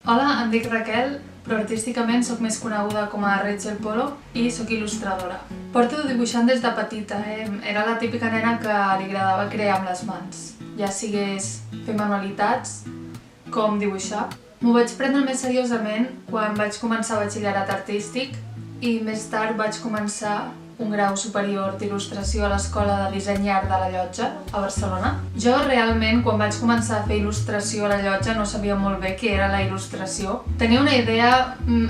Hola, em dic Raquel, però artísticament sóc més coneguda com a Rachel Polo i sóc il·lustradora. Porto dibuixant des de petita, Era la típica nena que li agradava crear amb les mans, ja sigués fer manualitats com dibuixar. M'ho vaig prendre més seriosament quan vaig començar batxillerat artístic i més tard vaig començar un grau superior d'il·lustració a l'Escola de Disseny i Art de la Llotja, a Barcelona. Jo realment, quan vaig començar a fer il·lustració a la Llotja, no sabia molt bé què era la il·lustració. Tenia una idea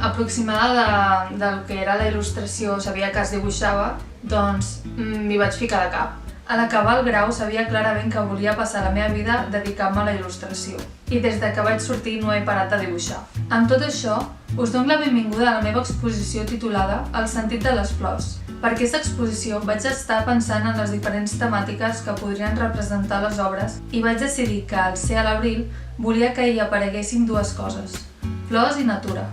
aproximada del que era la il·lustració, sabia que es dibuixava, doncs m'hi vaig ficar de cap. A l'acabar el grau sabia clarament que volia passar la meva vida dedicant-me a la il·lustració. I des de que vaig sortir no he parat de dibuixar. Amb tot això, us dono la benvinguda a la meva exposició titulada El sentit de les flors. Per aquesta exposició vaig estar pensant en les diferents temàtiques que podrien representar les obres i vaig decidir que, al ser a l'abril, volia que hi apareguessin dues coses: flors i natura.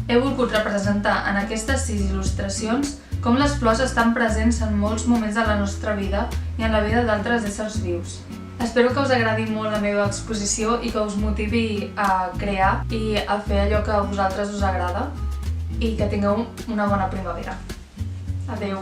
He volgut representar en aquestes 6 il·lustracions com les flors estan presents en molts moments de la nostra vida i en la vida d'altres éssers vius. Espero que us agradi molt la meva exposició i que us motivi a crear i a fer allò que a vosaltres us agrada i que tingueu una bona primavera. Adeu!